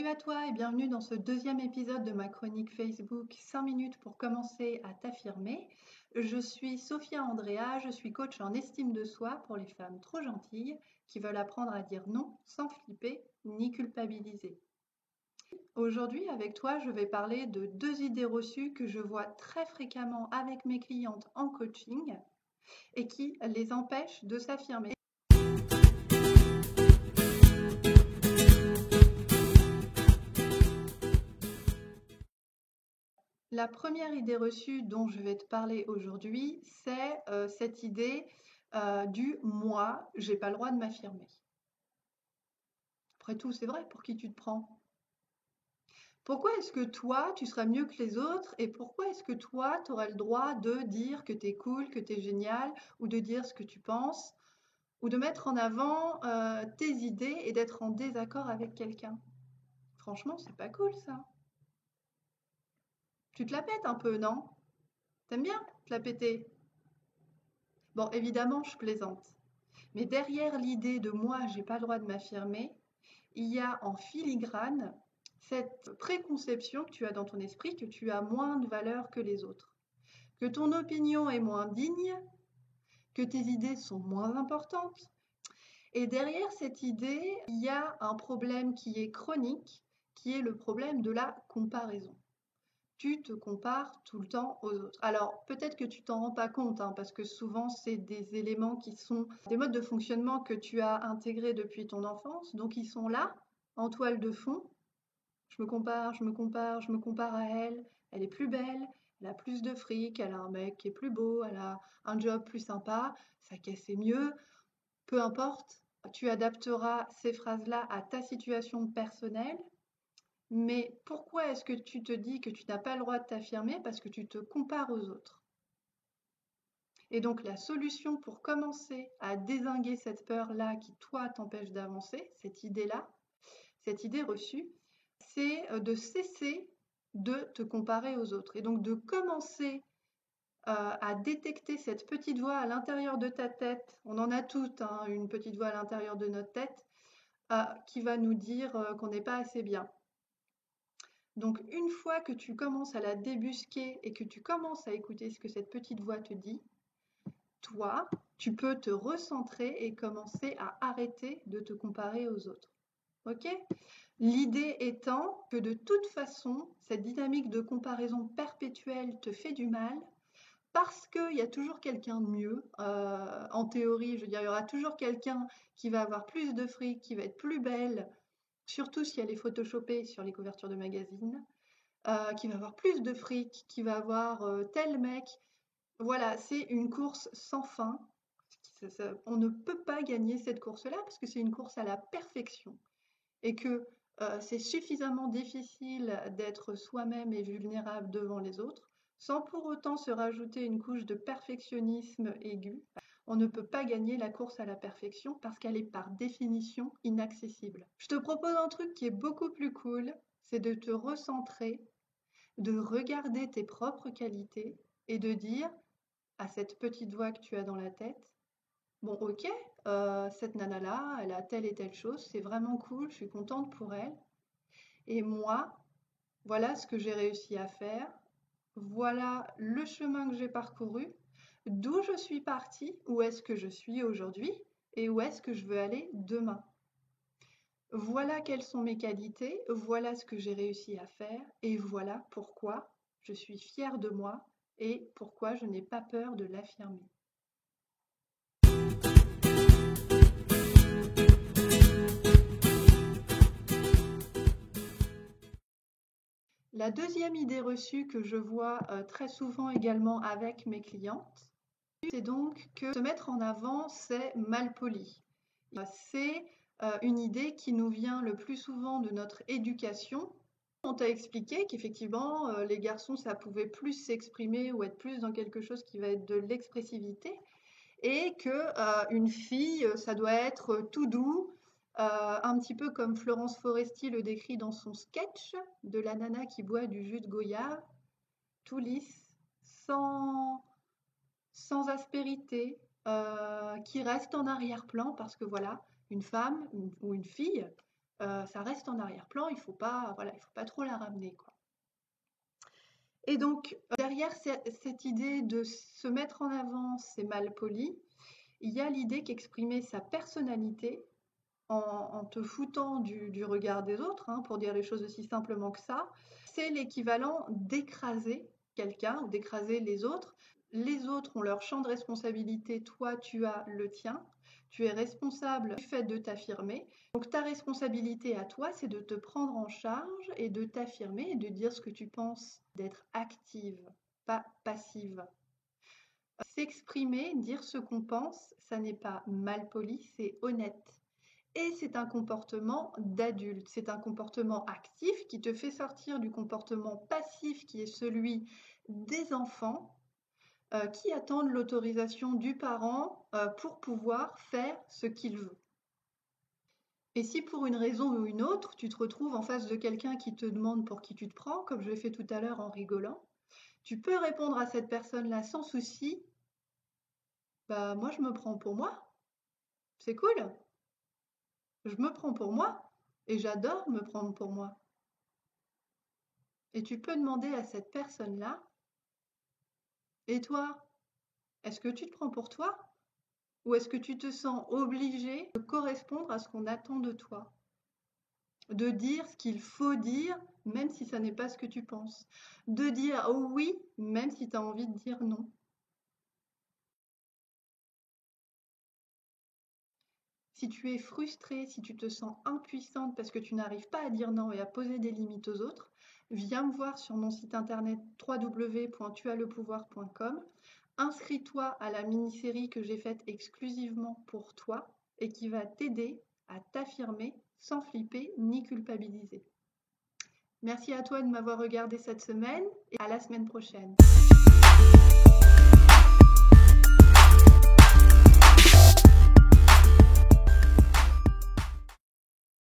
Salut à toi et bienvenue dans ce deuxième épisode de ma chronique Facebook 5 minutes pour commencer à t'affirmer. Je suis Sophia Andrea, je suis coach en estime de soi pour les femmes trop gentilles qui veulent apprendre à dire non sans flipper ni culpabiliser. Aujourd'hui avec toi, je vais parler de deux idées reçues que je vois très fréquemment avec mes clientes en coaching et qui les empêchent de s'affirmer. La première idée reçue dont je vais te parler aujourd'hui, c'est cette idée du moi, j'ai pas le droit de m'affirmer. Après tout, c'est vrai, pour qui tu te prends? Pourquoi est-ce que toi, tu seras mieux que les autres et pourquoi est-ce que toi, tu aurais le droit de dire que tu es cool, que tu es génial ou de dire ce que tu penses ou de mettre en avant tes idées et d'être en désaccord avec quelqu'un? Franchement, c'est pas cool ça. Tu te la pètes un peu, non? T'aimes bien te la péter? Bon, évidemment, je plaisante. Mais derrière l'idée de moi, j'ai pas le droit de m'affirmer, il y a en filigrane cette préconception que tu as dans ton esprit que tu as moins de valeur que les autres, que ton opinion est moins digne, que tes idées sont moins importantes. Et derrière cette idée, il y a un problème qui est chronique, qui est le problème de la comparaison. Tu te compares tout le temps aux autres. Alors, peut-être que tu t'en rends pas compte, hein, parce que souvent, c'est des éléments qui sont des modes de fonctionnement que tu as intégrés depuis ton enfance. Donc, ils sont là, en toile de fond. Je me compare, je me compare, je me compare à elle. Elle est plus belle, elle a plus de fric, elle a un mec qui est plus beau, elle a un job plus sympa, sa caisse est mieux. Peu importe, tu adapteras ces phrases-là à ta situation personnelle. Mais pourquoi est-ce que tu te dis que tu n'as pas le droit de t'affirmer? Parce que tu te compares aux autres. Et donc la solution pour commencer à dézinguer cette peur-là qui, toi, t'empêche d'avancer, cette idée-là, cette idée reçue, c'est de cesser de te comparer aux autres. Et donc de commencer à détecter cette petite voix à l'intérieur de ta tête. On en a toutes, hein, une petite voix à l'intérieur de notre tête qui va nous dire qu'on n'est pas assez bien. Donc une fois que tu commences à la débusquer et que tu commences à écouter ce que cette petite voix te dit, toi, tu peux te recentrer et commencer à arrêter de te comparer aux autres. Ok? L'idée étant que de toute façon, cette dynamique de comparaison perpétuelle te fait du mal parce qu'il y a toujours quelqu'un de mieux. En théorie, je veux dire, il y aura toujours quelqu'un qui va avoir plus de fric, qui va être plus belle, surtout si elle est photoshopée sur les couvertures de magazines. Qui va avoir plus de fric, qui va avoir tel mec. Voilà, c'est une course sans fin. On ne peut pas gagner cette course-là parce que c'est une course à la perfection et que c'est suffisamment difficile d'être soi-même et vulnérable devant les autres sans pour autant se rajouter une couche de perfectionnisme aigu. On ne peut pas gagner la course à la perfection parce qu'elle est par définition inaccessible. Je te propose un truc qui est beaucoup plus cool, c'est de te recentrer, de regarder tes propres qualités et de dire à cette petite voix que tu as dans la tête, bon ok, cette nana-là, elle a telle et telle chose, c'est vraiment cool, je suis contente pour elle. Et moi, voilà ce que j'ai réussi à faire, voilà le chemin que j'ai parcouru, d'où je suis partie, où est-ce que je suis aujourd'hui et où est-ce que je veux aller demain. Voilà quelles sont mes qualités, voilà ce que j'ai réussi à faire et voilà pourquoi je suis fière de moi et pourquoi je n'ai pas peur de l'affirmer. La deuxième idée reçue que je vois très souvent également avec mes clientes, c'est donc que se mettre en avant, c'est mal poli. C'est une idée qui nous vient le plus souvent de notre éducation. On t'a expliqué qu'effectivement, les garçons, ça pouvait plus s'exprimer ou être plus dans quelque chose qui va être de l'expressivité, et que une fille, ça doit être tout doux, un petit peu comme Florence Foresti le décrit dans son sketch de la nana qui boit du jus de goyave, tout lisse, sans, sans aspérité, qui reste en arrière-plan parce que voilà, une femme ou une fille, ça reste en arrière-plan, il faut pas, voilà, il faut pas trop la ramener, quoi. Et donc, derrière cette idée de se mettre en avant, c'est mal poli, il y a l'idée qu'exprimer sa personnalité en te foutant du regard des autres, hein, pour dire les choses aussi simplement que ça, c'est l'équivalent d'écraser quelqu'un ou d'écraser les autres. Les autres ont leur champ de responsabilité, toi tu as le tien. Tu es responsable du fait de t'affirmer. Donc ta responsabilité à toi, c'est de te prendre en charge et de t'affirmer et de dire ce que tu penses, d'être active, pas passive. S'exprimer, dire ce qu'on pense, ça n'est pas mal poli, c'est honnête. Et c'est un comportement d'adulte, c'est un comportement actif qui te fait sortir du comportement passif qui est celui des enfants qui attendent l'autorisation du parent pour pouvoir faire ce qu'il veut. Et si pour une raison ou une autre, tu te retrouves en face de quelqu'un qui te demande pour qui tu te prends, comme je l'ai fait tout à l'heure en rigolant, tu peux répondre à cette personne-là sans souci, bah moi je me prends pour moi, c'est cool, je me prends pour moi et j'adore me prendre pour moi. Et tu peux demander à cette personne-là, et toi, est-ce que tu te prends pour toi? Ou est-ce que tu te sens obligé de correspondre à ce qu'on attend de toi? De dire ce qu'il faut dire, même si ça n'est pas ce que tu penses. De dire oh oui, même si tu as envie de dire non. Si tu es frustrée, si tu te sens impuissante parce que tu n'arrives pas à dire non et à poser des limites aux autres, viens me voir sur mon site internet www.tuaslepouvoir.com. Inscris-toi à la mini-série que j'ai faite exclusivement pour toi et qui va t'aider à t'affirmer sans flipper ni culpabiliser. Merci à toi de m'avoir regardé cette semaine et à la semaine prochaine.